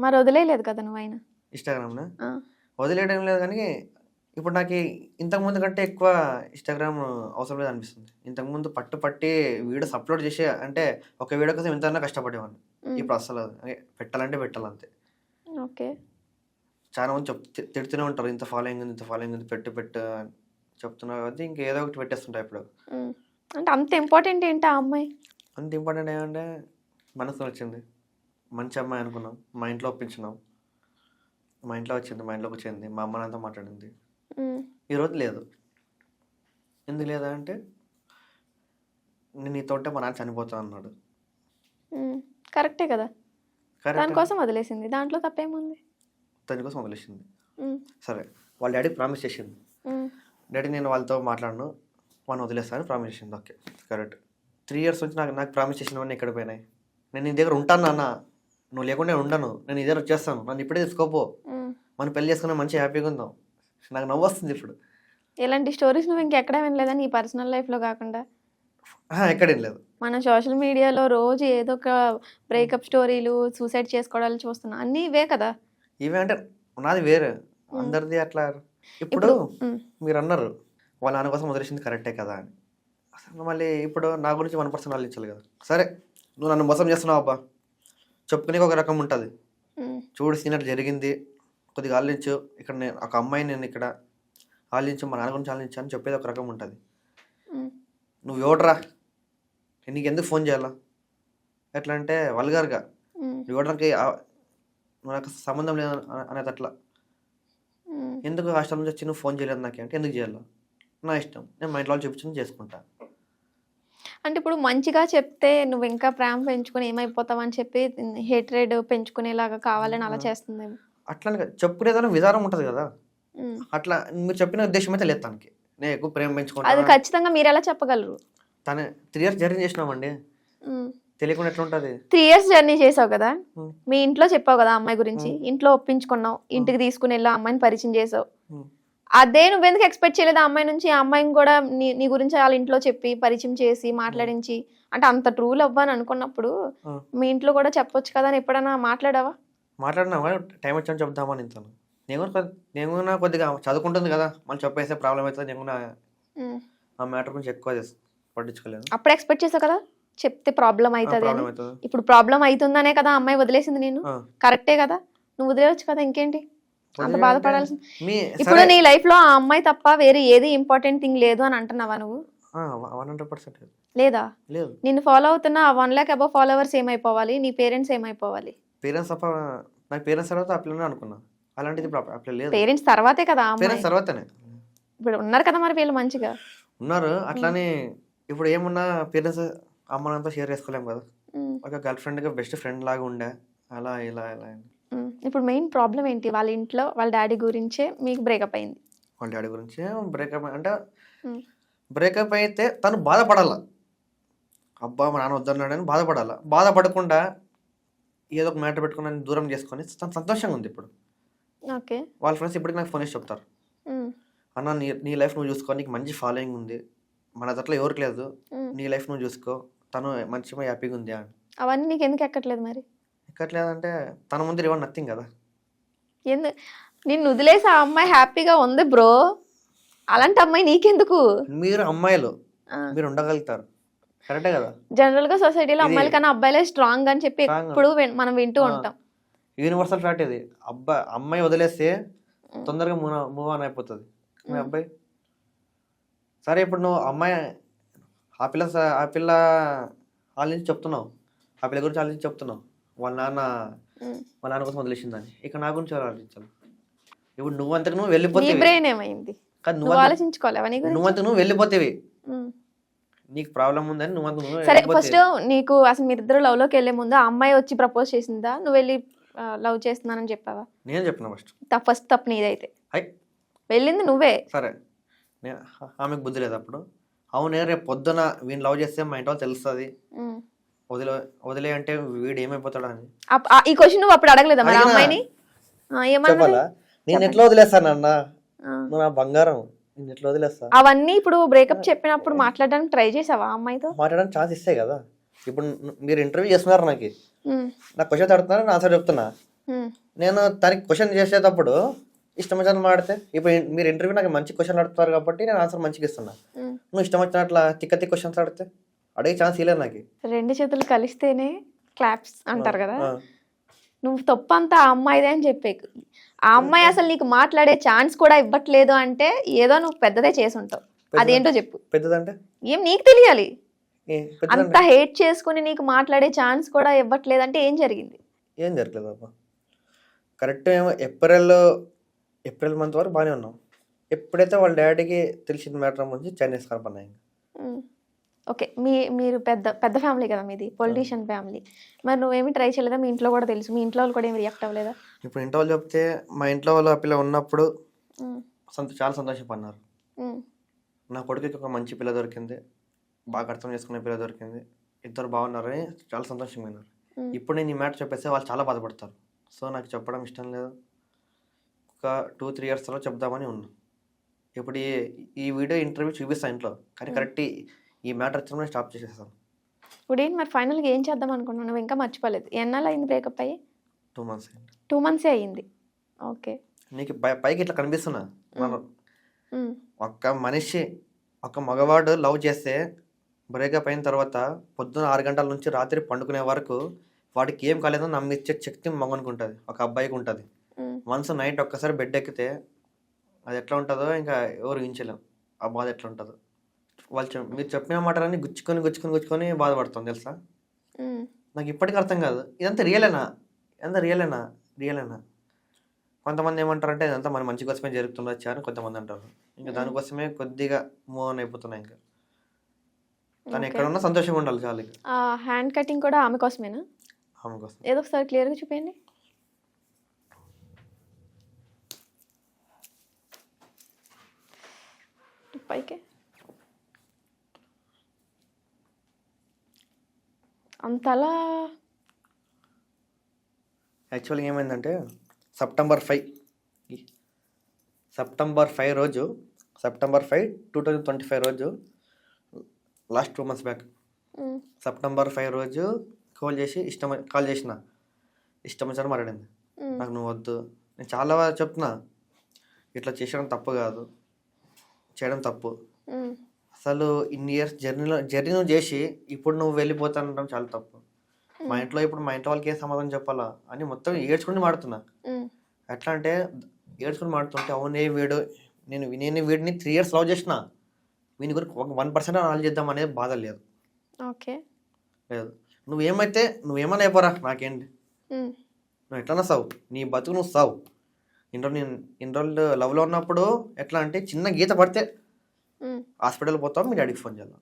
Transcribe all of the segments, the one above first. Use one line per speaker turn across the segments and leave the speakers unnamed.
మరి వదిలేయలేదు కదా నువ్వైనా?
ఇన్‌స్టాగ్రామ్‌నా?
ఆ!
వదిలేయడం లేదు కానీ, ఇప్పుడు నాకి ఇంతకుముందు కంటే ఎక్కువ ఇన్‌స్టాగ్రామ్ అవసరం లేదనిపిస్తుంది. ఇంతకుముందు పట్టి వీడియోస్ అప్‌లోడ్ చేసి అంటే, ఒక వీడియో కోసం ఎంతైనా కష్టపడేవాడిని.
హ్మ్.
ఇప్పుడు అస్సలు పెట్టాలంటే పెట్టాలంతే.
ఓకే.
చాలా మంది తిడుతూనే ఉంటారు. ఇంత ఫాలోయింగ్ ఉంది, ఇంత ఫాలోయింగ్ ఉంది పెట్టు అని చెప్తున్నారు కాబట్టి ఇంక ఏదో ఒకటి పెట్టేస్తుంటా ఇప్పుడు.
హ్మ్. అంటే అంత ఇంపార్టెంట్ ఏంటి ఆ అమ్మాయి?
అంత ఇంపార్టెంట్ ఏమంటే మనసుకు నచ్చింది. మంచి అమ్మాయి అనుకున్నాం. మా ఇంట్లో ఒప్పించినాం. మా ఇంట్లో వచ్చింది. మా ఇంట్లోకి వచ్చింది. మా అమ్మ నాన్నతో మాట్లాడింది.
హ్మ్.
ఈరోజు లేదు. ఎందుకు లేదా అంటే, నేను నీతో ఉంటే మా నాన్న చనిపోతా అన్నాడు.
హ్మ్. కరెక్టే కదా!
కరెక్ట్ అంటే
దానికోసం వదిలేసింది. దాంట్లో తప్పేముంది?
దానికోసం వదిలేసింది.
హ్మ్.
సరే వాళ్ళ డ్యాడీ ప్రామిస్ చేసింది.
హ్మ్.
డ్యాడీ నేను వాళ్ళతో మాట్లాడను. వాడిని వదిలేస్తాను ప్రామిస్ చేసింది. ఓకే. కరెక్ట్. 3 ఇయర్స్ నుంచి నాకు ప్రామిస్ చేసినవన్నీ ఎక్కడ పోయినాయి? నేను నీ దగ్గర ఉంటాను నాన్న. నువ్వు లేకుండా నేను ఉండను. నేను నీ దగ్గర వచ్చేస్తాను. నన్ను ఇప్పుడే తీసుకోపో.
హ్మ్.
మనం పెళ్లి చేసుకుని మంచిగా హ్యాపీగా ఉందాం. నాకు నవ్వొస్తుంది ఇప్పుడు.
ఇలాంటి స్టోరీస్ నువ్వు ఇంకెక్కడా వినలేదా నీ పర్సనల్ లైఫ్‌లో కాకుండా?
ఎక్కడేం లేదు.
మన సోషల్ మీడియాలో రోజు ఏదో ఒక బ్రేకప్ స్టోరీలు, సూసైడ్ చేసుకోవడాలు చూస్తున్నాం. అన్నీ ఇవే కదా!
ఇవే అంటే నాది వేరే.
హ్మ్.
అందరిది అట్లా. ఇప్పుడు
ఇప్పుడు హ్మ్.
మీరన్నారు వాళ్ళ నాన్న కోసం వదిలేసింది కరెక్టే కదా అని. అసలు మళ్ళీ ఇప్పుడు నా గురించి 1% ఆలోచించాలి కదా! సరే నువ్వు నన్ను మోసం చేస్తున్నావు అబ్బా! చెప్పుకునేకి ఒక రకం ఉంటది.
హ్మ్.
చూడు సీన్ అట్లా జరిగింది. కొద్దిగా ఆలోచించు. ఇక్కడ నేను ఒక అమ్మాయి నేను ఇక్కడ ఆలోచించు మా నాన్న గురించి ఆలోచించు అని చెప్పేది ఒక రకం ఉంటది.
హ్మ్.
నువ్వు ఎవడురా? నేను నీకెందుకు ఫోన్ చేయాలా? ఎట్లా అంటే వల్గర్‌గా
హ్మ్.
నువ్వు ఎవడికి నాకు సంబంధం లేదు అనేది అట్లా.
హ్మ్.
ఎందుకు హాస్టల్ నుంచి వచ్చి నువ్వు ఫోన్ చేయలేదు నాకి అంటే ఎందుకు చేయాలా? నా ఇష్టం. నేను మా ఇంట్లో వాళ్ళు చూపించింది చేసుకుంటా.
అంటే ఇప్పుడు మంచిగా చెప్తే నువ్వు ఇంకా ప్రేమ పెంచుకొని ఏమైపోతావని చెప్పి హేట్రెడ్ పెంచుకునేలాగా కావాలని అలా చేస్తుందేమో.
అట్లని కాదు. చెప్పుకునేదానికి విధానం ఉంటది కదా!
హ్మ్.
అట్లా మీరు చెప్పిన ఉద్దేశ్యం అయితే లేదు తనకి. నేను ఎక్కువ ప్రేమ
అది
పెంచుకుంటాను.
ఖచ్చితంగా మీరెలా చెప్పగలరు?
తనే 3 ఇయర్స్ జర్నీ చేసినామండి.
హ్మ్.
తెలియకుండా ఎట్లుంటది?
3 ఇయర్స్ జర్నీ చేసావు కదా!
హ్మ్.
మీ ఇంట్లో చెప్పావు కదా ఆ అమ్మాయి గురించి.
హ్మ్.
ఇంట్లో ఒప్పించుకున్నావు. ఇంటికి తీసుకొనెళ్ళి ఆ అమ్మాయిని పరిచయం చేసావు.
హ్మ్.
అదే నువ్వెందుకు ఎక్స్‌పెక్ట్ చేయలేదు ఆ అమ్మాయి నుంచి? ఆ అమ్మాయిని కూడా నీ నీ గురించి ఆళ్ళ ఇంట్లో చెప్పి, పరిచయం చేసి, మాట్లాడించి అంటే అంత ట్రూ లవ్ అని అనుకున్నప్పుడు
ఆ!
మీ ఇంట్లో కూడా చెప్పొచ్చు కదా అని ఎప్పుడైనా మాట్లాడావా?
మాట్లాడినామా టైం వచ్చినప్పుడు చెప్దామని ఇంతను. నేను కూడా కొద్దిగా చదువుకుంటుంది కదా! మళ్ళీ చెప్పేస్తే ప్రాబ్లమ్ అయితది. నేను కూడా
హ్మ్.
ఆ మ్యాటర్ గురించి ఎక్కువ పట్టించుకోలేదు.
అప్పుడు ఎక్స్‌పెక్ట్ చేసావు కదా! చెప్తే ప్రాబ్లమ్
ఆ!
అయితది అని.
ప్రాబ్లమ్ అయితది.
ఇప్పుడు ప్రాబ్లమ్ అయితుందనే కదా ఆ అమ్మాయి వదిలేసింది నిన్ను.
ఆ!
కరెక్టే కదా! నువ్వు వదిలేయొచ్చు కదా ఇంకేంటి? అంత
వదిలేయంటే
బాధపడాల్సిన
మీ
ఇప్పుడు
సరే
నీ లైఫ్‌లో ఆ అమ్మాయి తప్ప వేరే ఏది ఇంపార్టెంట్ థింగ్ లేదు అని అంటున్నావా నువ్వు?
100%
లేదా?
లేదు.
నిన్ను ఫాలో అవుతున్న ఆ 1,00,000 అబోవ్ ఫాలోవర్స్ ఏమైపోవాలి? నీ పేరెంట్స్ ఏమైపోవాలి?
పేరెంట్స్ తప్ప నాకు పేరెంట్స్ తర్వాత ఆ పిల్లనే అనుకున్నా. అలాంటిది ఇప్పుడు ఆ పిల్ల లేదు.
పేరెంట్స్ తర్వాతే కదా ఆ అమ్మాయి.
పేరెంట్స్ తర్వాతనే.
ఇప్పుడు ఉన్నారు కదా మరి వీళ్ళు మంచిగా.
ఉన్నారు.
హ్మ్.
అట్లని ఇప్పుడు ఏమున్నా పేరెంట్స్ అమ్మ నాన్నతో షేర్ చేసుకోలేం కదా!
హ్మ్.
ఒక గర్ల్ ఫ్రెండ్‌గా బెస్ట్ ఫ్రెండ్ లాగా ఉండే. అలా ఇలా అని.
హ్మ్. ఇప్పుడు మెయిన్ ప్రాబ్లమ్ ఏంటి? వాళ్ళ ఇంట్లో వాళ్ళ డ్యాడీ గురించే మీకు బ్రేకప్ అయింది.
వాళ్ళ డ్యాడీ గురించి బ్రేకప్ అంటే
హ్మ్.
బ్రేకప్ అయితే తను బాధపడాల. అబ్బా! మా నాన్న వద్దన్నాడని బాధపడాల. బాధపడకుండా ఏదో ఒక మ్యాటర్ పెట్టుకొని నన్ను దూరం చేసుకొని తను సంతోషంగా ఉంది ఇప్పుడు.
ఓకే.
వాళ్ళ ఫ్రెండ్స్ ఇప్పటికి నాకు ఫోన్ చేసి చెప్తారు.
హ్మ్.
అన్న నీ నీ లైఫ్ నువ్వు చూసుకో. నీకు మంచి ఫాలోయింగ్ ఉంది. మన దాంట్లో ఎవరికి లేదు.
హ్మ్.
నీ లైఫ్ నువ్వు చూసుకో. తను మంచిగా హ్యాపీగా ఉంది అని.
అవన్నీ నీకెందుకు ఎక్కట్లేదు మరి?
ఎక్కట్లేదంటే తన ముందు రివన్ నథింగ్ కదా!
ఎందు నిన్ను వదిలేసి ఆ అమ్మాయి హ్యాపీగా ఉంది బ్రో. అలాంటి అమ్మాయి నీకెందుకు?
మీరు అమ్మాయిలు.
ఆ!
మీరు ఉండగలుగుతారు. కరెక్టే కదా!
జనరల్‌గా సొసైటీలో
ఇది
అమ్మాయిల కన్నా అబ్బాయిలే స్ట్రాంగ్ అని చెప్పి
స్ట్రాంగ్
ఎప్పుడు మనం వింటూ
ఆ!
ఉంటాం.
యూనివర్సల్ ఫ్యాక్ట్ ఇది. అమ్మాయి వదిలేస్తే
హ్మ్.
తొందరగా మూవ్ ఆన్ అయిపోతది. మీ
హ్మ్.
అబ్బాయి సరే ఇప్పుడు నువ్వు అమ్మాయి ఆ పిల్ల ఆలోచించి చెప్తున్నావు. ఆ పిల్ల గురించి ఆలోచించి చెప్తున్నావు. వాళ్ళ నాన్న
హ్మ్.
వాళ్ళ నాన్న కోసం వదిలేసిందని. ఇక నా గురించి ఎవరు ఆలోచించాలి? ఇప్పుడు నువ్వంతకు నువ్వు
నీ
వెళ్ళిపోతేవి.
బ్రెయిన్ ఏమైంది?
కాదు
నువ్వు ఆలోచించుకోలేవా నీ గురించి?
నువ్వంతకు నువ్వు వెళ్ళిపోతేవి.
హ్మ్.
నీకు ప్రాబ్లమ్ ఉందని నువ్వంతకు నువ్వు
సరే
వెళ్ళిపోతేవి.
ఫస్ట్ నీకు అసలు మీరిద్దరు లవ్‌లోకెళ్ళే ముందు ఆ అమ్మాయి వచ్చి ప్రపోజ్ చేసిందా? నువ్వెళ్ళి లవ్ చేస్తున్నానని చెప్పావా?
నేను చెప్పిన ఫస్ట్.
ఫస్ట్ తప్పు నీదైతే.
హై
వెళ్ళింది నువ్వే.
సరే. నే ఆమెకు బుద్ధి లేదా అప్పుడు? అవునే రేపు పొద్దున వీడిని లవ్ చేస్తే మా ఇంట్లో తెలుస్తది.
హ్మ్.
వదిలే వదిలేయి అంటే వీడు ఏమైపోతాడా అని.
ఈ క్వెషన్ నువ్వు అప్పుడు అడగలేదా మరి ఆ
అడిగినా
అమ్మాయిని? ఏమన్నది?
చెప్పాలా? నేను
చెప్పండి.
ఎట్లా వదిలేస్తానన్న?
ఆ!
నువ్వు నా బంగారం. నేను ఎట్లా వదిలేస్తా?
అవన్నీ ఇప్పుడు బ్రేకప్ చెప్పినప్పుడు మాట్లాడడానికి ట్రై చేసావా ఆ అమ్మాయితో?
మాట్లాడడానికి ఛాన్స్ ఇస్తే కదా! ఇప్పుడు మీరు ఇంటర్వ్యూ చేస్తున్నారు నాకి.
హ్మ్.
నాకు క్వెషన్స్ అడుగుతున్నారు నేను ఆన్సర్ చెప్తున్నా. నేను తనకి క్వశ్చన్ చేసేటప్పుడు ఇష్టం వచ్చినట్లు మాడితే ఇప్పుడు మీరు ఇంటర్వ్యూ నాకు మంచి క్వశ్చన్ అడుగుతారు కాబట్టి నేను ఆన్సర్ మంచిగా ఇస్తున్నా. నువ్వు ఇష్టం వచ్చినట్లా తిక్క క్వశ్చన్స్ అడిగితే అడిగే ఛాన్స్ ఇలేదు నాకు.
2 చేతులు కలిస్తేనే క్లాప్స్ అంటారు కదా. నువ్వు తప్పంతా ఆ అమ్మాయిదే అని చెప్పే. ఆ అమ్మాయి అసలు నీకు మాట్లాడే ఛాన్స్ కూడా ఇవ్వట్లేదు అంటే ఏదో నువ్వు పెద్దదే చేసి ఉంటావు. అదేంటో చెప్పు.
పెద్దదంటే
ఏం నీకు తెలియాలి.
పెద్దదంటే
అంత హేట్ చేసుకుని నీకు మాట్లాడే ఛాన్స్ కూడా ఇవ్వట్లేదు అంటే ఏం జరిగింది?
ఏం జరగలేదు అబ్బా. కరెక్ట్ ఏమో ఏప్రిల్ మంత్ వరకు బాగానే ఉన్నాం. ఎప్పుడైతే వాళ్ళ డాడీకి తెలిసిన మ్యాటర్ నుంచి చైనీస్ కనపడినాయి.
ఓకే, మీరు పెద్ద పెద్ద ఫ్యామిలీ కదా మీది, పొలిటీషియన్ ఫ్యామిలీ. మరి నువ్వేమి ట్రై చేయలేదా? మీ ఇంట్లో కూడా తెలుసు, మీ ఇంట్లో వాళ్ళు కూడా ఏమి రియాక్ట్ అవ్వలేదా?
ఇప్పుడు ఇంట్లో వాళ్ళు చెప్తే మా ఇంట్లో వాళ్ళు ఆ పిల్ల ఉన్నప్పుడు చాలా సంతోషపడినారు. నా కొడుకుకి ఒక మంచి పిల్ల దొరికింది, బాగా అర్థం చేసుకునే పిల్ల దొరికింది, ఇద్దరు బాగున్నారని చాలా సంతోషంగా ఉన్నారు. ఇప్పుడు నేను ఈ మ్యాటర్ చెప్పేస్తే వాళ్ళు చాలా బాధపడతారు. సో నాకు చెప్పడం ఇష్టం లేదు. ఒక 2-3 years తర్వాత చెప్దామని ఉన్నా. ఇప్పుడు ఈ వీడియో ఇంటర్వ్యూ చూపిస్తాను ఇంట్లో, కానీ కరెక్ట్ ఈ మ్యాటర్ వచ్చిన స్టాప్ చేసేస్తాను.
ఇప్పుడు ఏంటి మరి ఫైనల్గా ఏం చేద్దాం అనుకున్నావు? నువ్వు ఇంకా మర్చిపోలేదు. ఎన్నాళ్ళు అయింది బ్రేకప్ అయ్యి?
2 months అయింది.
2 months అయ్యింది. ఓకే.
నీకు పైకి ఇట్లా కనిపిస్తున్నా, ఒక్క మనిషి ఒక మగవాడు లవ్ చేస్తే బ్రేకప్ అయిన తర్వాత పొద్దున 6 గంటల నుంచి రాత్రి పండుకునే వరకు వాడికి ఏం కాలేదో నమ్మిచ్చే శక్తి మగనికి ఉంటుంది, ఒక అబ్బాయికి ఉంటుంది. వన్స్ నైట్ ఒక్కసారి బెడ్ ఎక్కితే అది ఎట్లా ఉంటుందో ఇంకా ఎవరు ఊహించలేం. ఆ బాధ ఎట్లా ఉంటుందో వాళ్ళు మీరు చెప్పిన మాటలన్నీ గుచ్చుకొని బాధపడుతుంది తెలుసా. నాకు ఇప్పటికీ అర్థం కాదు, ఇదంతా రియలేనా. కొంతమంది ఏమంటారంటే ఇదంతా మన మంచి కోసమే జరుగుతుండొచ్చు అని కొంతమంది అంటారు. ఇంకా దానికోసమే కొద్దిగా మూవ్ ఆన్ అయిపోతున్నాయి. ఇంకా తను ఎక్కడ ఉన్నా సంతోషంగా ఉండాలి చాలు.
హ్యాండ్ కటింగ్ కూడా ఆమె కోసమేనా?
ఆమె కోసం.
ఏదో ఒకసారి క్లియర్గా చూపించండి. పైకి అంతలా.
యాక్చువల్గా ఏమైందంటే సెప్టెంబర్ 5 రోజు, సెప్టెంబర్ 5, 2025 రోజు, లాస్ట్ 2 months బ్యాక్, సెప్టెంబర్ 5 రోజు కాల్ చేసిన ఇష్టం వచ్చినట్టు మాట్లాడింది. నాకు నువ్వు వద్దు, నేను చాలా చెప్తున్నా ఇట్లా చేసడం తప్పు కాదు, చేయడం తప్పు. అసలు ఇన్ని ఇయర్స్ జర్నీ నువ్వు చేసి ఇప్పుడు నువ్వు వెళ్ళిపోతానంటాం చాలా తప్పు. మా ఇంట్లో వాళ్ళకి ఏం సమాధానం చెప్పాలా అని మొత్తం ఏడ్చుకుని మాడుతున్నా. ఎట్లా అంటే ఏడ్చుకుని మాడుతుంటే అవునే నేను వీడిని 3 years లవ్ చేసిన, వీని గురించి 1% నాలెడ్జ్ చేద్దాం అనేది బాధ లేదు.
ఓకే,
లేదు. నువ్వేమన్నా అయిపోరా నాకేంటి, నువ్వు ఎట్లన్నా సావు, నీ బతుకు నువ్వు సావు. ఇన్ని రోజులు లవ్లో ఉన్నప్పుడు ఎట్లా అంటే చిన్న గీత పడితే హాస్పిటల్ పోతాం, మీ డాడీకి ఫోన్ చేద్దాం.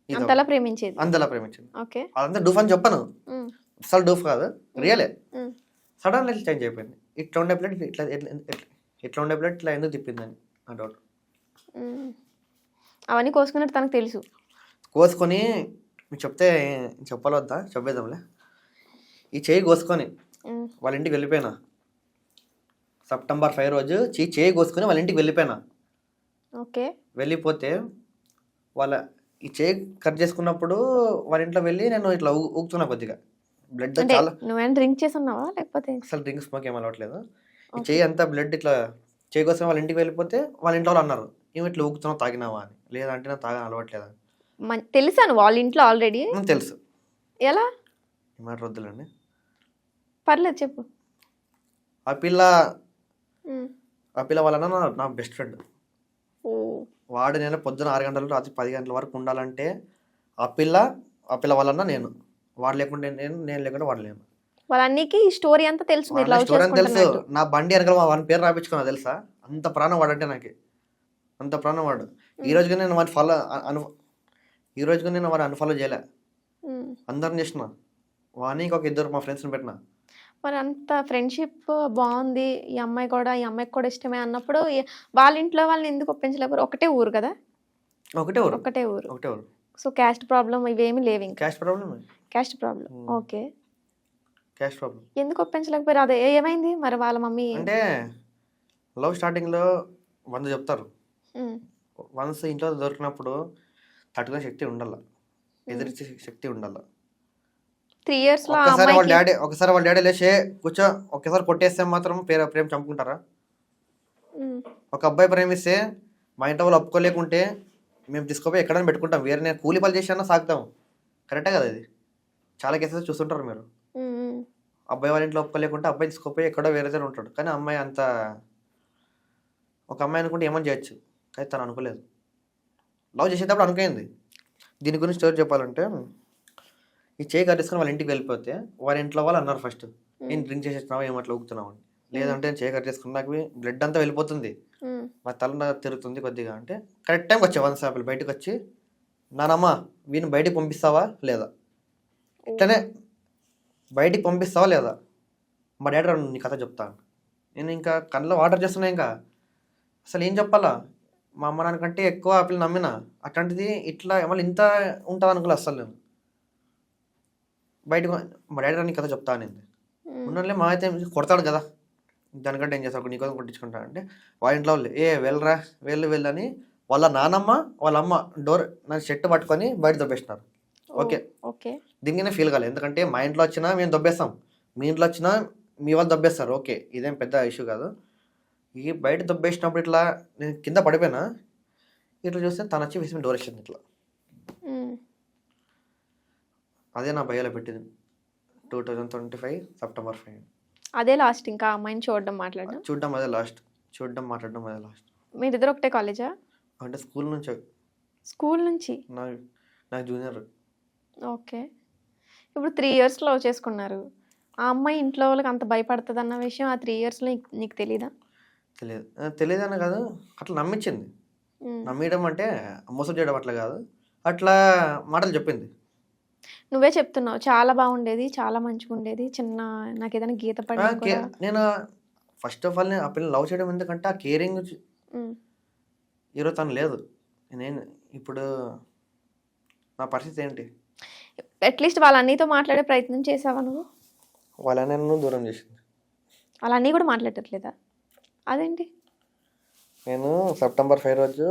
అంతలా ప్రేమించింది. ఓకే,
అదంతా డూఫ్ అని చెప్పను, అసలు డూఫ్ కాదు, రియలే. సడన్గా ఇట్లా చేంజ్ అయిపోయింది. ఇట్లా ఉండే ప్లేట్ ఇట్లా ఎందుకు తిప్పిందని నా డౌట్.
అవన్నీ కోసుకున్నట్టు తనకు తెలుసు.
కోసుకొని మీకు చెప్పాలి వద్దా, చెప్పేద్దాంలే. ఈ చేయి కోసుకొని వాళ్ళ ఇంటికి వెళ్ళిపోయినా. సెప్టెంబర్ 5 రోజు చేయి కోసుకొని వాళ్ళ ఇంటికి వెళ్ళిపోయినా.
ఓకే,
వెళ్ళిపోతే ఈ చేయి కట్ చేసుకున్నప్పుడు వాళ్ళ ఇంట్లో వెళ్ళి నేను ఇట్లా ఊగుతున్నా కొద్దిగా. బ్లడ్ చాలా.
నువ్వేం డ్రింక్ చేస్తున్నావా లేకపోతే?
అసలు డ్రింక్ స్మోక్ ఏం అలవట్లేదు. ఈ చేయి అంతా బ్లడ్ ఇట్లా చేయి కోసం వాళ్ళ ఇంటికి వెళ్ళిపోతే వాళ్ళ ఇంట్లో వాళ్ళు అన్నారు, ఏమి ఇట్లా ఊగుతున్నావు, తాగినావా అని. లేదంటే నా తాగని అలవట్లేదు.
తెలుసాను వాళ్ళ ఇంట్లో ఆల్రెడీ
తెలుసు.
ఎలా?
ఈ మాట వద్దులండి,
పర్లేదు చెప్పు.
ఆ పిల్ల వాళ్ళ నా బెస్ట్ ఫ్రెండ్. వాడు నేను పొద్దున 6 గంటలు రాత్రి 10 గంటల వరకు ఉండాలంటే ఆ పిల్ల వాళ్ళన్నా నేను, వాడు లేకుంటే నేను లేకుంటే వాడు లేను.
వాళ్ళకి ఈ స్టోరీ అంతా తెలుసు.
తెలుసు. నా బండి వెనకాల వాడి పేరు రాపించుకున్నా తెలుసా. అంత ప్రాణం వాడంటే నాకు, అంత ప్రాణం వాడు. ఈ రోజుగా నేను వాడు అన్ఫాలో చేయలే, అందరిని చేసిన. వానికి ఒక 2 మా ఫ్రెండ్స్ని పెట్టిన.
మరి అంత ఫ్రెండ్షిప్ బాగుంది, ఈ అమ్మాయికి కూడా ఇష్టమే అన్నప్పుడు వాళ్ళ ఇంట్లో వాళ్ళని ఎందుకు ఒప్పించలేరు? ఒకటే ఊరు కదా? ఒకటే ఊరు. సో క్యాస్ట్ ప్రాబ్లం ఇవేమి లేవు. ఇంకా caste problem. Okay,
caste problem
ఎందుకు ఒప్పించలేకపోయారు? అదే ఏమైంది మరి వాళ్ళ మమ్మీ?
అంటే లవ్ స్టార్టింగ్లో 100 చెప్తారు. వన్స్ ఇంట్లో దొరికినప్పుడు తట్టుకునే శక్తి ఉండాల, ఎదిరించే శక్తి ఉండాల.
3 years లో ఆ
ఒకసారి వాళ్ళ డాడీ లేచే కూర్చో ఒక్కసారి కొట్టేస్తే మాత్రం ప్రేమ చంపుకుంటారా?
ఉమ్,
ఒక అబ్బాయి ప్రేమిస్తే మా ఇంట్లో వాళ్ళు ఒప్పుకోలేకుంటే మేము తీసుకుపోయి ఎక్కడైనా పెట్టుకుంటాం, వేరే నేను కూలి పని చేసినా సాగుతాం. కరెక్టే కదా ఇది? చాలా కేసెస్ చూస్తుంటారు మీరు.
ఉమ్, ఉమ్.
అబ్బాయి వాళ్ళ ఇంట్లో ఒప్పుకోలేకుంటే అబ్బాయి తీసుకుపోయి ఎక్కడో వేరే దగ్గర ఉంటాడు. కానీ అమ్మాయి అంత ఒక అమ్మాయి అనుకుంటే ఏమని చేయొచ్చు, కానీ తను అనుకోలేదు. లవ్ చేసేటప్పుడు అనుకోయింది. దీని గురించి స్టోరీ చెప్పాలంటే, ఈ చేయి కట్టేసుకొని వాళ్ళ ఇంటికి వెళ్ళిపోతే వాళ్ళ ఇంట్లో వాళ్ళు అన్నారు ఫస్ట్, నేను డ్రింక్ చేసేస్తున్నావా, ఏమట్లా ఊగుతున్నావు అని. లేదంటే నేను చేయి కట్టేసుకుని నాకు బ్లడ్ అంతా వెళ్ళిపోతుంది,
ఉమ్,
మా తల తిరుగుతుంది కొద్దిగా అంటే, కరెక్ట్ టైంకి వచ్చే 1 శాంపుల్ బయటకు వచ్చి, నానమ్మ వీడిని బయటికి పంపిస్తావా లేదా, ఇట్లనే బయటికి పంపిస్తావా లేదా, మా డాడీ రాను నీ కథ చెప్తాను. నేను ఇంకా కళ్ళలో వాటర్ చేస్తున్నా, ఇంకా అసలు ఏం చెప్పాలా, మా అమ్మ నాన్నకంటే ఎక్కువ ఆ పిల్ల నమ్మిన. అట్లాంటిది ఇట్లా మళ్ళీ ఇంత ఉంటుంది అనుకోలే అసలు నేను. బయటకు మా డాడీ రాని కథ చెప్తా అనేది
ఉమ్.
ఉన్నట్లే, మా అయితే కొడతాడు కదా, దానికంటే ఏం చేస్తాడు, నీకోసం కొట్టించుకుంటా అంటే వాళ్ళ ఇంట్లో వాళ్ళు వెళ్ళరా వెళ్ళని వాళ్ళ నానమ్మ వాళ్ళ అమ్మ డోర్ నా షర్ట్ పట్టుకొని బయట దొబ్బేసినారు. Okay,
okay.
దీనికైనా ఫీల్ కాలేదు, ఎందుకంటే మా ఇంట్లో వచ్చినా మేము దొబ్బేస్తాం, మీ ఇంట్లో వచ్చినా మీ వాళ్ళు దొబ్బేస్తారు. ఓకే, ఇదేం పెద్ద ఇష్యూ కాదు. ఈ బయట దొబ్బేసినప్పుడు ఇట్లా నేను కింద పడిపోయినా, ఇట్లా చూస్తే తను వచ్చి వేసి డోర్ వేసింది ఇట్లా.
ఉమ్,
అదే నా భయాలో పెట్టింది 2025 సెప్టెంబర్ 5.
అదే లాస్ట్ ఇంకా ఆ అమ్మాయిని చూడడం మాట్లాడడం.
చూడడం అదే లాస్ట్, మాట్లాడడం అదే లాస్ట్.
మీరిద్దరు ఒకటే కాలేజా?
అంటే స్కూల్ నుంచి
స్కూల్ నుంచి?
నాకు జూనియర్.
ఓకే. ఇప్పుడు 3 years లవ్ చేసుకున్నారు. ఆ అమ్మాయి ఇంట్లో వాళ్ళకి అంత భయపడుతుంది అన్న విషయం ఆ 3 yearsలో నీకు తెలీదా?
తెలియదన్న కాదు, అట్లా నమ్మించింది.
ఉమ్.
నమ్మేయడం అంటే మోసం చేయడం అట్లా కాదు, అట్లా మాటలు చెప్పింది.
నువ్వే చెప్తున్నావు చాలా బాగుండేది, చాలా మంచిగా ఉండేది, చిన్న నాకు ఏదైనా గీత పడినా కూడా.
నేను ఫస్ట్ ఆఫ్ ఆల్ ఆ పిల్లలు లవ్ చేయడం ఎందుకంటే ఆ కేరింగ్
ఉమ్,
ఈరోజు తను లేదు. నేను ఇప్పుడు నా పరిస్థితి ఏంటి?
అట్లీస్ట్ వాళ్ళ అన్నీతో మాట్లాడే ప్రయత్నం చేసావా నువ్వు?
వాళ్ళని నన్ను దూరం చేసింది.
వాళ్ళ అన్నీ కూడా మాట్లాడట్లేదా? అదేంటి?
నేను సెప్టెంబర్ 5 రోజు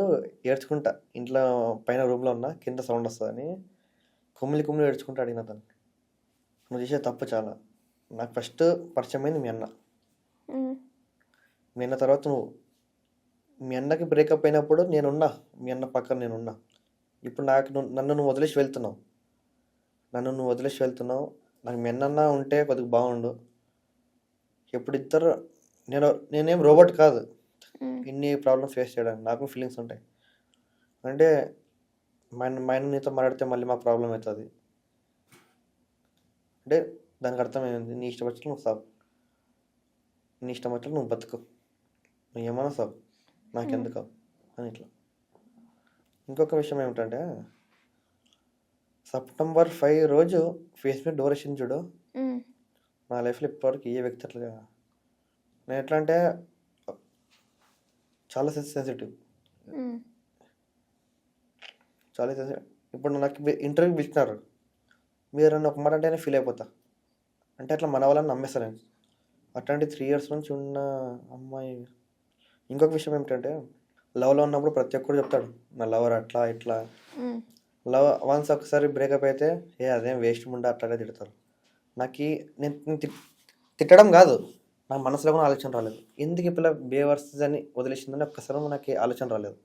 ఏడ్చుకుంటా, ఇంట్లో పైన రూమ్లో ఉన్నా, కింద సౌండ్ వస్తుందని కుమ్మిలి ఏడ్చుకుంటా అడిగిన తను, నువ్వు చేసే తప్పు చాలా, నాకు ఫస్ట్ పరిచయం అయింది మీ అన్న,
ఉమ్,
మీ అన్న తర్వాత నువ్వు. మీ అన్నకి బ్రేకప్ అయినప్పుడు నేనున్నా, మీ అన్న పక్కన నేనున్నా. ఇప్పుడు నన్ను నువ్వు వదిలేసి వెళ్తున్నావు, నాకు మీ అన్న ఉంటే కొద్దిగా బాగుండు. ఎప్పుడు ఇద్దరు నేనేం రోబోట్ కాదు,
ఉమ్,
ఇన్ని ప్రాబ్లమ్స్ ఫేస్ చేయడానికి నాకు ఫీలింగ్స్ ఉంటాయి. అంటే మా అన్న నీతో మాట్లాడితే మళ్ళీ మాకు ప్రాబ్లం అవుతుంది అంటే దానికి అర్థం ఏమైంది, నీ ఇష్టం వచ్చిన నువ్వు సాగు, నీ ఇష్టం వచ్చిన నువ్వు బతుకు, నువ్వు ఏమన్నా సాగు, నాకెందుకు అని ఇట్లా. ఇంకొక విషయం ఏమిటంటే సెప్టెంబర్ 5 రోజు ఫేస్ మీద డోర్ వేసింది చూడు,
ఉమ్,
నా లైఫ్లో ఇప్పటివరకు ఏ వ్యక్తి అట్లా. నేను ఎట్లా అంటే చాలా సెన్సిటివ్,
ఉమ్,
చాలా సెన్సిటివ్. ఇప్పుడు నాకు ఇంటర్వ్యూ పిలిచినారు, మీరు నన్ను ఒక మాట అంటేనే ఫీల్ అయిపోతా, అంటే అట్లా మన వాళ్ళని నమ్మేస్తాను నేను. అట్లాంటి 3 years నుంచి ఉన్న అమ్మాయి. ఇంకొక విషయం ఏమిటంటే లవ్లో ఉన్నప్పుడు ప్రతి ఒక్కరు చెప్తాడు నా లవర్ అట్లా ఇట్లా.
ఉమ్,
లవ్ వన్స్ ఒకసారి బ్రేకప్ అయితే అదేం వేస్ట్ ముండా అట్లాగే తిడతారు. నాకు నేను తిట్టడం కాదు, నా మనసులో కూడా ఆలోచన రాలేదు, ఎందుకు ఇప్పుడు బేవర్స్ అని వదిలేసిందని ఒక్కసారి నాకు ఆలోచన రాలేదు.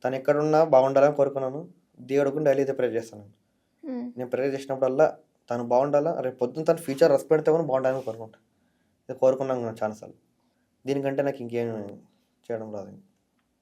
తను ఎక్కడున్నా బాగుండాలని కోరుకున్నాను, దేవుడు కూడా డైలీ అయితే ప్రేర్ చేస్తాను.
ఉమ్.
నేను ప్రేర్ చేసినప్పుడల్లా తను బాగుండాలా, రేపు పొద్దున్న తను ఫ్యూచర్ రెస్పెక్ట్తో కూడా బాగుండాలని కోరుకుంటాను. ఇది కోరుకున్నాను చాలాసార్లు, దీనికంటే నాకు ఇంకేం చేయడం రాదు.